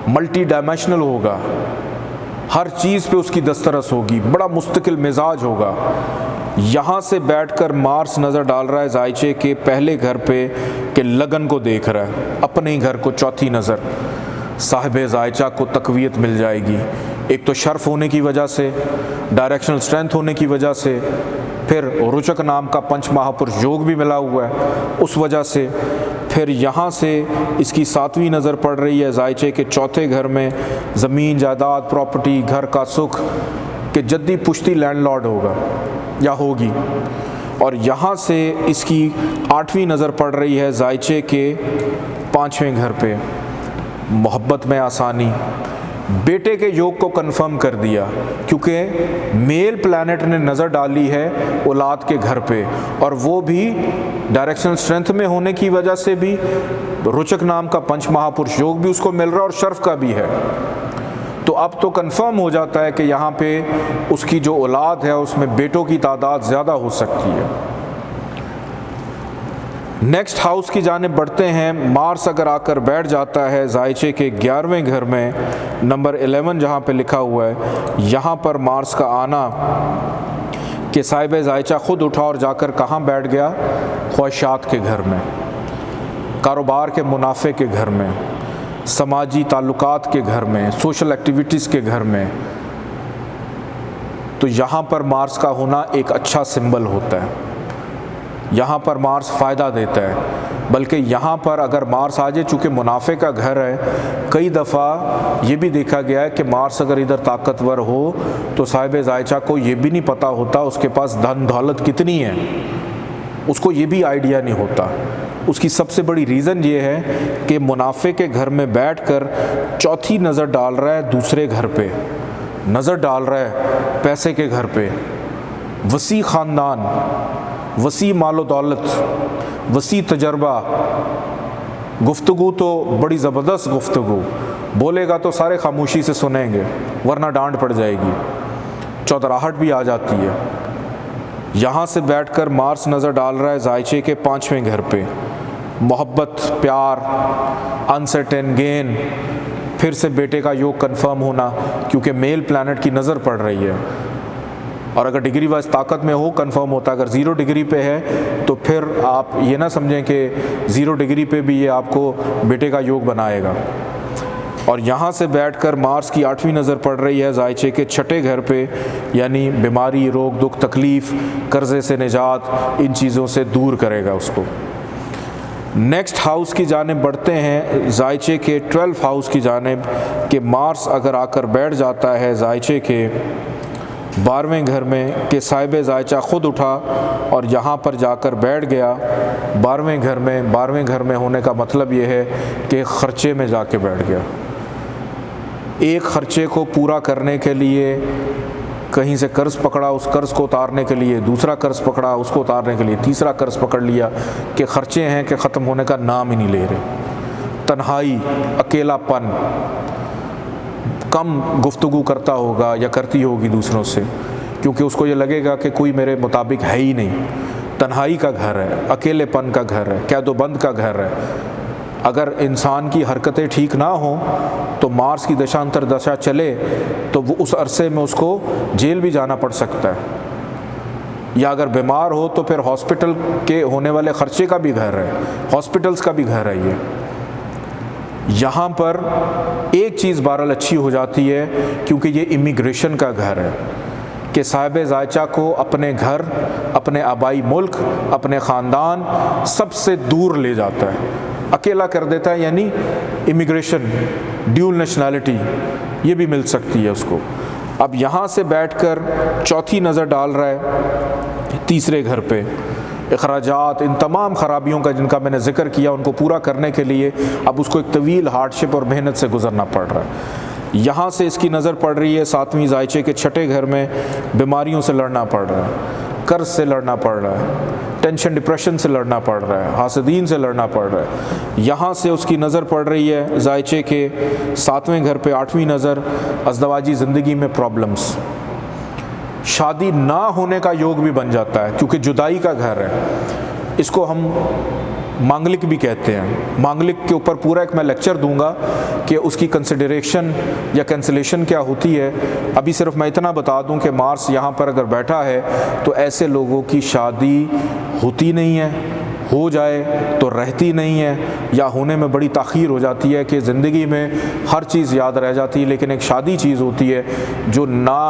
Speaker 1: मल्टी डायमेंशनल होगा, हर चीज़ पे उसकी दस्तरस होगी, बड़ा मुस्तकिल मिजाज होगा। यहाँ से बैठकर मार्स नज़र डाल रहा है जायचे के पहले घर पे कि लगन को देख रहा है, अपने ही घर को चौथी नज़र। साहिब जायचा को तकवीयत मिल जाएगी, एक तो शर्फ होने की वजह से, डायरेक्शनल स्ट्रेंथ होने की वजह से, फिर रुचक नाम का पंच महापुरुष योग भी मिला हुआ है उस वजह से। फिर यहाँ से इसकी 7वीं नज़र पड़ रही है जायचे के चौथे घर में, ज़मीन जायदाद प्रॉपर्टी घर का सुख, कि जद्दी पुश्ती लैंडलॉर्ड होगा या होगी। और यहाँ से इसकी 8वीं नज़र पड़ रही है जायचे के 5वें घर पे, मोहब्बत में आसानी। बेटे के योग को कंफर्म कर दिया क्योंकि मेल प्लैनेट ने नज़र डाली है औलाद के घर पे, और वो भी डायरेक्शनल स्ट्रेंथ में होने की वजह से भी, रुचक नाम का पंच महापुरुष योग भी उसको मिल रहा है और शर्फ का भी है। तो अब तो कंफर्म हो जाता है कि यहाँ पे उसकी जो औलाद है उसमें बेटों की तादाद ज़्यादा हो सकती है। नेक्स्ट हाउस की जानिब बढ़ते हैं। मार्स अगर आकर बैठ जाता है जायचे के 11वें घर में, नंबर 11 जहाँ पे लिखा हुआ है, यहाँ पर मार्स का आना कि साहिब जायचा ख़ुद उठा और जाकर कहाँ बैठ गया, ख्वाहिशात के घर में, कारोबार के मुनाफे के घर में, समाजी ताल्लुकात के घर में, सोशल एक्टिविटीज़ के घर में। तो यहाँ पर मार्स का होना एक अच्छा सिंबल होता है, यहाँ पर मार्स फ़ायदा देता है। बल्कि यहाँ पर अगर मार्स आ जाए, चूँकि मुनाफे का घर है, कई दफ़ा ये भी देखा गया है कि मार्स अगर इधर ताकतवर हो तो साहिब जायचा को ये भी नहीं पता होता उसके पास धन दौलत कितनी है, उसको ये भी आइडिया नहीं होता। उसकी सबसे बड़ी रीज़न ये है कि मुनाफे के घर में बैठकर चौथी नज़र डाल रहा है, दूसरे घर पे नज़र डाल रहा है, पैसे के घर पे, वसी ख़ानदान, वसी मालो दौलत, वसी तजर्बा, गुफ्तगू तो बड़ी ज़बरदस्त गुफ्तगू, बोलेगा तो सारे खामोशी से सुनेंगे वरना डांट पड़ जाएगी, चौधराहट भी आ जाती है। यहाँ से बैठकर मार्स नज़र डाल रहा है जायचे के 5वें घर पे, मोहब्बत, प्यार, अनसर्टेन गेन, फिर से बेटे का योग कंफर्म होना क्योंकि मेल प्लैनेट की नज़र पड़ रही है। और अगर डिग्री वाइज ताकत में हो कंफर्म होता है, अगर 0 डिग्री पे है तो फिर आप ये ना समझें कि 0 डिग्री पे भी ये आपको बेटे का योग बनाएगा। और यहाँ से बैठकर मार्स की 8वीं नज़र पड़ रही है जायचे के 6ठे घर पे, यानी बीमारी, रोग, दुख, तकलीफ़, कर्ज़े से निजात, इन चीज़ों से दूर करेगा उसको। नेक्स्ट हाउस की जानिब बढ़ते हैं, जायचे के 12 हाउस की जानिब, कि मार्स अगर आकर बैठ जाता है जायचे के 12वें घर में कि साहिब जायचा ख़ुद उठा और यहाँ पर जाकर बैठ गया 12वें घर में। 12वें घर में होने का मतलब ये है कि ख़र्चे में जाके बैठ गया। एक ख़र्चे को पूरा करने के लिए कहीं से कर्ज़ पकड़ा, उस कर्ज़ को उतारने के लिए दूसरा कर्ज़ पकड़ा, उसको उतारने के लिए तीसरा कर्ज़ पकड़ लिया, कि ख़र्चे हैं कि ख़त्म होने का नाम ही नहीं ले रहे। तन्हाई, अकेलापन, कम गुफ्तगू करता होगा या करती होगी दूसरों से, क्योंकि उसको ये लगेगा कि कोई मेरे मुताबिक है ही नहीं। तन्हाई का घर है, अकेलेपन का घर है, कैदोबंद का घर है। अगर इंसान की हरकतें ठीक ना हो तो मार्स की दशा अंतर दशा चले तो वो उस अरसे में उसको जेल भी जाना पड़ सकता है, या अगर बीमार हो तो फिर हॉस्पिटल के होने वाले ख़र्चे का भी घर है, हॉस्पिटल्स का भी घर है ये। यहाँ पर एक चीज़ बहरहाल अच्छी हो जाती है क्योंकि ये इमिग्रेशन का घर है, कि साहिब जायचा को अपने घर, अपने आबाई मुल्क, अपने ख़ानदान सबसे दूर ले जाता है, अकेला कर देता है, यानी इमिग्रेशन, ड्यूल नेशनैलिटी ये भी मिल सकती है उसको। अब यहाँ से बैठकर चौथी नज़र डाल रहा है तीसरे घर पे, अखराजात, इन तमाम ख़राबियों का जिनका मैंने ज़िक्र किया उनको पूरा करने के लिए अब उसको एक तवील हार्डशिप और मेहनत से गुज़रना पड़ रहा है। यहाँ से इसकी नज़र पड़ रही है 7वीं जायचे के 6ठे घर में, बीमारियों से लड़ना पड़ रहा है, कर्ज से लड़ना पड़ रहा है, टेंशन डिप्रेशन से लड़ना पड़ रहा है, हासदीन से लड़ना पड़ रहा है। यहाँ से उसकी नज़र पड़ रही है जायचे के 7वें घर पे 8वीं नज़र, अज़दवाजी ज़िंदगी में प्रॉब्लम्स, शादी ना होने का योग भी बन जाता है क्योंकि जुदाई का घर है। इसको हम मांगलिक भी कहते हैं। मांगलिक के ऊपर पूरा एक मैं लेक्चर दूंगा कि उसकी कंसिडरेशन या कैंसिलेशन क्या होती है। अभी सिर्फ मैं इतना बता दूं कि मार्स यहाँ पर अगर बैठा है तो ऐसे लोगों की शादी होती नहीं है, हो जाए तो रहती नहीं है, या होने में बड़ी ताख़ीर हो जाती है कि ज़िंदगी में हर चीज़ याद रह जाती है, लेकिन एक शादी चीज़ होती है जो ना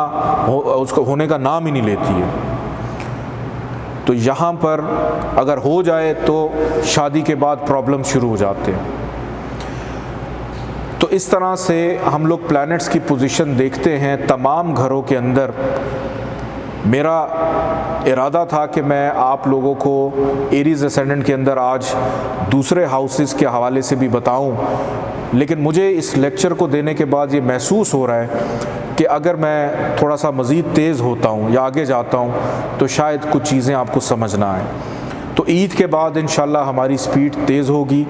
Speaker 1: हो, उसको होने का नाम ही नहीं लेती है। तो यहाँ पर अगर हो जाए तो शादी के बाद प्रॉब्लम शुरू हो जाते हैं। तो इस तरह से हम लोग प्लैनेट्स की पोजीशन देखते हैं तमाम घरों के अंदर। मेरा इरादा था कि मैं आप लोगों को एरीज़ एसेंडेंट के अंदर आज दूसरे हाउसेस के हवाले से भी बताऊं, लेकिन मुझे इस लेक्चर को देने के बाद ये महसूस हो रहा है कि अगर मैं थोड़ा सा मज़ीद तेज़ होता हूँ या आगे जाता हूँ तो शायद कुछ चीज़ें आपको समझना आए। तो ईद के बाद इंशाल्लाह हमारी स्पीड तेज़ होगी।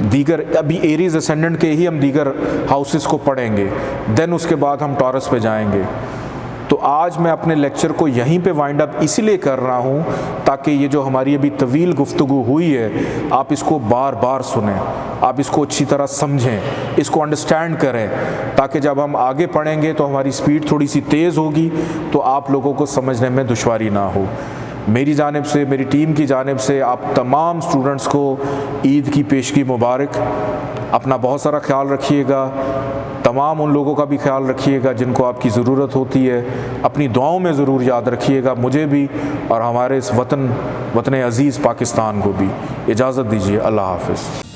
Speaker 1: दीगर अभी एरीज़ एसेंडेंट के ही हम दीगर हाउसेस को पढ़ेंगे, देन उसके बाद हम टॉरस पे जाएंगे। तो आज मैं अपने लेक्चर को यहीं पे वाइंड अप इसलिए कर रहा हूँ ताकि ये जो हमारी अभी तवील गुफ्तगू हुई है आप इसको बार बार सुनें, आप इसको अच्छी तरह समझें, इसको अंडरस्टैंड करें, ताकि जब हम आगे पढ़ेंगे तो हमारी स्पीड थोड़ी सी तेज़ होगी तो आप लोगों को समझने में दुश्वारी ना हो। मेरी जानिब से, मेरी टीम की जानिब से आप तमाम स्टूडेंट्स को ईद की पेशगी मुबारक। अपना बहुत सारा ख्याल रखिएगा, तमाम उन लोगों का भी ख्याल रखिएगा जिनको आपकी ज़रूरत होती है। अपनी दुआओं में ज़रूर याद रखिएगा, मुझे भी और हमारे इस वतन अज़ीज़ पाकिस्तान को भी। इजाज़त दीजिए, अल्लाह हाफ़िज़।